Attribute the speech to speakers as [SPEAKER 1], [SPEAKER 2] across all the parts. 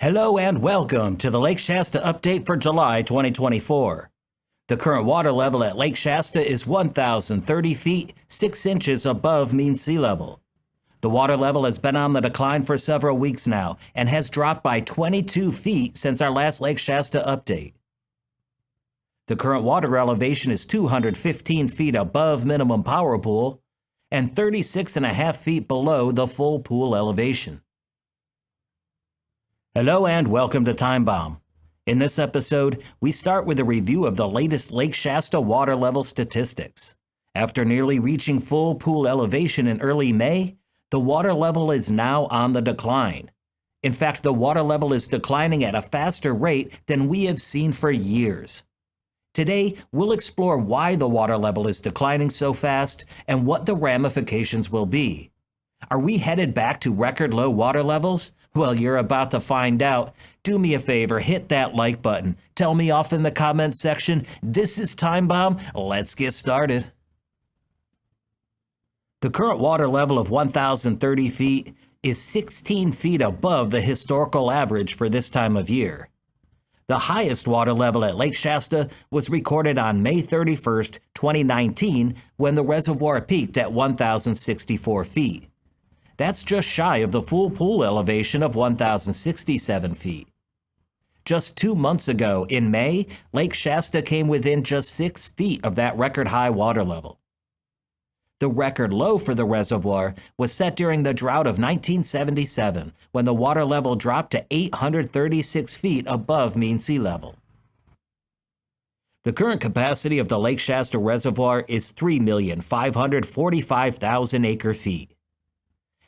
[SPEAKER 1] Hello and welcome to the Lake Shasta update for July 2024. The current water level at Lake Shasta is 1,030 feet, 6 inches above mean sea level. The water level has been on the decline for several weeks now and has dropped by 22 feet since our last Lake Shasta update. The current water elevation is 215 feet above minimum power pool and 36.5 feet below the full pool elevation. Hello and welcome to timeBomb. In this episode, we start with a review of the latest Lake Shasta water level statistics. After nearly reaching full pool elevation in early May, the water level is now on the decline. In fact, the water level is declining at a faster rate than we have seen for years. Today, we'll explore why the water level is declining so fast and what the ramifications will be. Are we headed back to record low water levels? Well, you're about to find out. Do me a favor, hit that like button. Tell me off in the comments section. This is timeBomb. Let's get started. The current water level of 1,030 feet is 16 feet above the historical average for this time of year. The highest water level at Lake Shasta was recorded on May 31st, 2019, when the reservoir peaked at 1,064 feet. That's just shy of the full pool elevation of 1,067 feet. Just 2 months ago, in May, Lake Shasta came within just 6 feet of that record high water level. The record low for the reservoir was set during the drought of 1977, when the water level dropped to 836 feet above mean sea level. The current capacity of the Lake Shasta Reservoir is 3,545,000 acre-feet.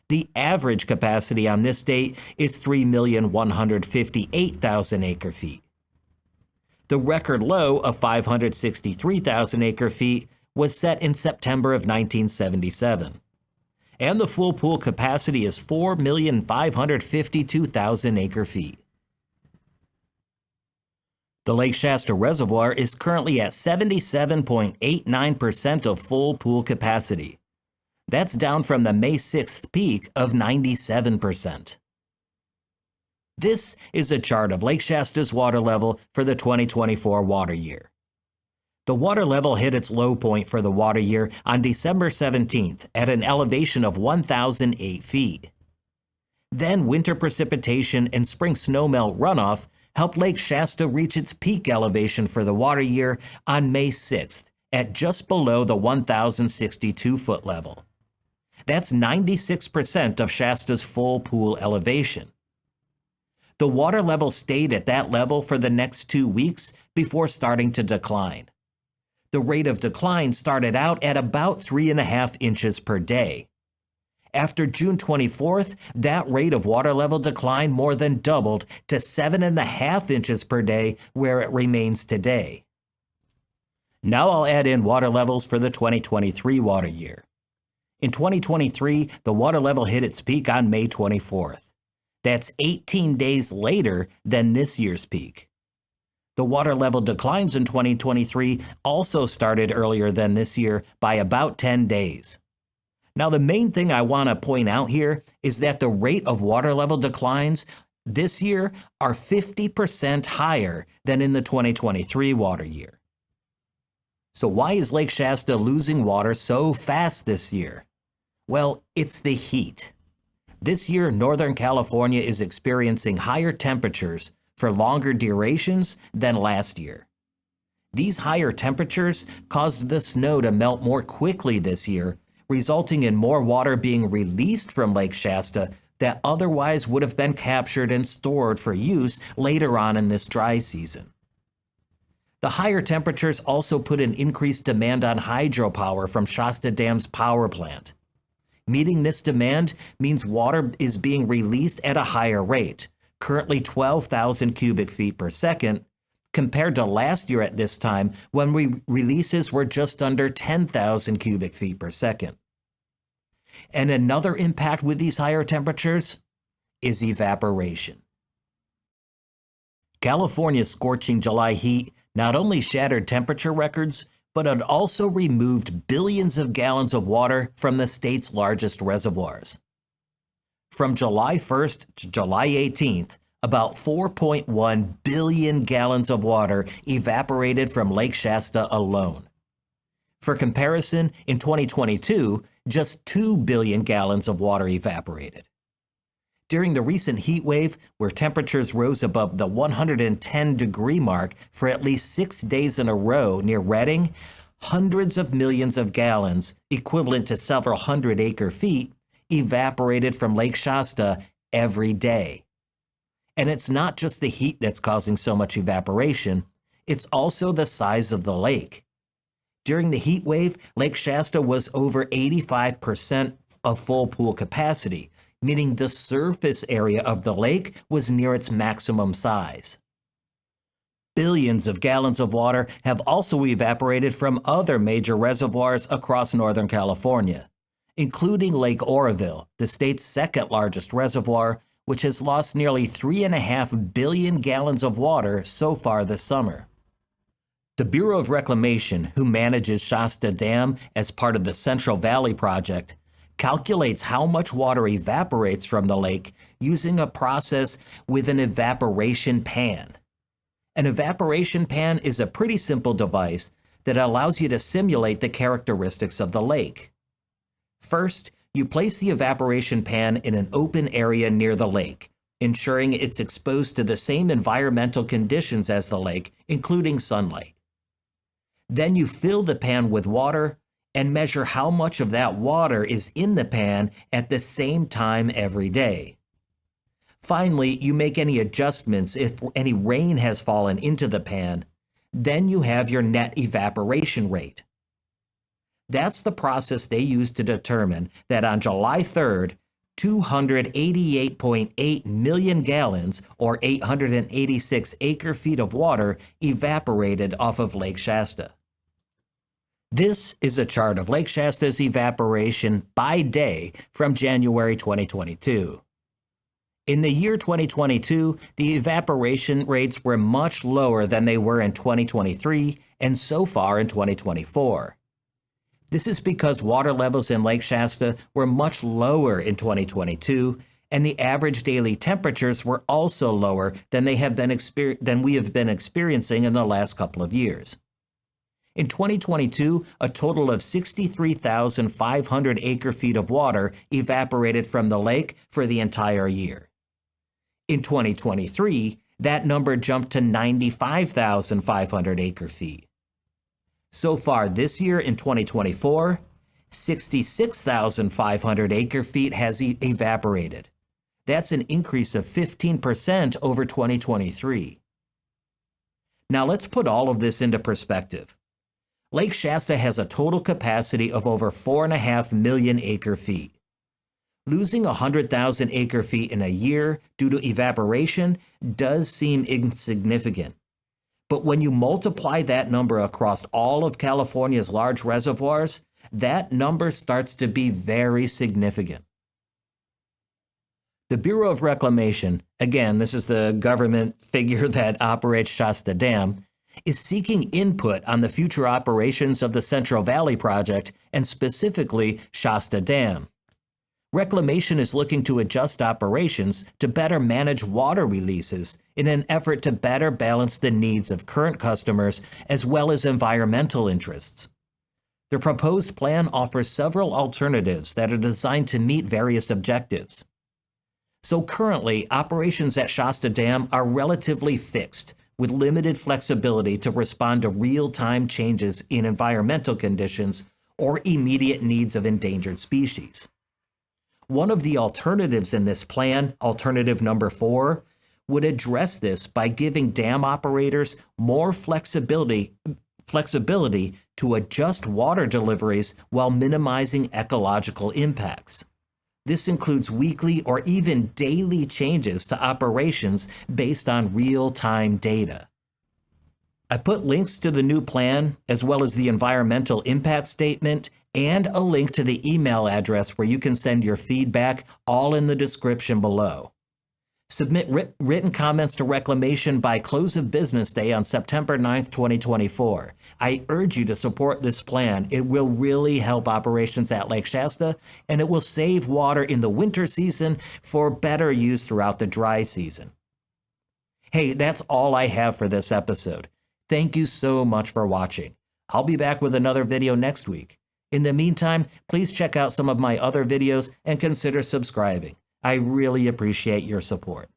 [SPEAKER 1] The average capacity on this date is 3,158,000 acre-feet. The record low of 563,000 acre-feet was set in September of 1977. And the full pool capacity is 4,552,000 acre-feet. The Lake Shasta Reservoir is currently at 77.89% of full pool capacity. That's down from the May 6th peak of 97%. This is a chart of Lake Shasta's water level for the 2024 water year. The water level hit its low point for the water year on December 17th at an elevation of 1,008 feet. Then winter precipitation and spring snowmelt runoff helped Lake Shasta reach its peak elevation for the water year on May 6th at just below the 1,062 foot level. That's 96% of Shasta's full pool elevation. The water level stayed at that level for the next 2 weeks before starting to decline. The rate of decline started out at about 3.5 inches per day. After June 24th, that rate of water level decline more than doubled to 7.5 inches per day, where it remains today. Now I'll add in water levels for the 2023 water year. In 2023, the water level hit its peak on May 24th. That's 18 days later than this year's peak. The water level declines in 2023 also started earlier than this year by about 10 days. Now, the main thing I want to point out here is that the rate of water level declines this year are 50% higher than in the 2023 water year. So why is Lake Shasta losing water so fast this year? Well, it's the heat. This year, Northern California is experiencing higher temperatures for longer durations than last year. These higher temperatures caused the snow to melt more quickly this year, resulting in more water being released from Lake Shasta that otherwise would have been captured and stored for use later on in this dry season. The higher temperatures also put an increased demand on hydropower from Shasta Dam's power plant. Meeting this demand means water is being released at a higher rate, currently 12,000 cubic feet per second, compared to last year at this time when releases were just under 10,000 cubic feet per second. And another impact with these higher temperatures is evaporation. California's scorching July heat not only shattered temperature records, but it also removed billions of gallons of water from the state's largest reservoirs. From July 1st to July 18th, About 4.1 billion gallons of water evaporated from Lake Shasta alone. For comparison, in 2022, just 2 billion gallons of water evaporated. During the recent heat wave, where temperatures rose above the 110-degree mark for at least 6 days in a row near Redding, hundreds of millions of gallons, equivalent to several hundred acre-feet, evaporated from Lake Shasta every day. And it's not just the heat that's causing so much evaporation, it's also the size of the lake. During the heat wave, Lake Shasta was over 85% of full pool capacity, meaning the surface area of the lake was near its maximum size. Billions of gallons of water have also evaporated from other major reservoirs across Northern California, including Lake Oroville, the state's second largest reservoir, which has lost nearly 3.5 billion gallons of water so far this summer. The Bureau of Reclamation, who manages Shasta Dam as part of the Central Valley Project, calculates how much water evaporates from the lake using a process with an evaporation pan. An evaporation pan is a pretty simple device that allows you to simulate the characteristics of the lake. First, you place the evaporation pan in an open area near the lake, ensuring it's exposed to the same environmental conditions as the lake, including sunlight. Then you fill the pan with water and measure how much of that water is in the pan at the same time every day. Finally, you make any adjustments if any rain has fallen into the pan. Then you have your net evaporation rate. That's the process they use to determine that on July 3rd, 288.8 million gallons, or 886 acre-feet of water evaporated off of Lake Shasta. This is a chart of Lake Shasta's evaporation by day from January 2022. In the year 2022, the evaporation rates were much lower than they were in 2023 and so far in 2024. This is because water levels in Lake Shasta were much lower in 2022, and the average daily temperatures were also lower than we have been experiencing in the last couple of years. In 2022, a total of 63,500 acre-feet of water evaporated from the lake for the entire year. In 2023, that number jumped to 95,500 acre-feet. So far this year in 2024, 66,500 acre-feet has evaporated. That's an increase of 15% over 2023. Now let's put all of this into perspective. Lake Shasta has a total capacity of over 4.5 million acre-feet. Losing 100,000 acre-feet in a year due to evaporation does seem insignificant. But when you multiply that number across all of California's large reservoirs, that number starts to be very significant. The Bureau of Reclamation, again, this is the government figure that operates Shasta Dam, is seeking input on the future operations of the Central Valley Project and specifically Shasta Dam. Reclamation is looking to adjust operations to better manage water releases in an effort to better balance the needs of current customers as well as environmental interests. The proposed plan offers several alternatives that are designed to meet various objectives. So currently, operations at Shasta Dam are relatively fixed, with limited flexibility to respond to real-time changes in environmental conditions or immediate needs of endangered species. One of the alternatives in this plan, alternative number 4, would address this by giving dam operators more flexibility to adjust water deliveries while minimizing ecological impacts. This includes weekly or even daily changes to operations based on real-time data. I put links to the new plan, as well as the environmental impact statement, and a link to the email address where you can send your feedback, all in the description below. Submit written comments to Reclamation by close of business day on September 9th, 2024. I urge you to support this plan. It will really help operations at Lake Shasta, and it will save water in the winter season for better use throughout the dry season. Hey, that's all I have for this episode. Thank you so much for watching. I'll be back with another video next week. In the meantime, please check out some of my other videos and consider subscribing. I really appreciate your support.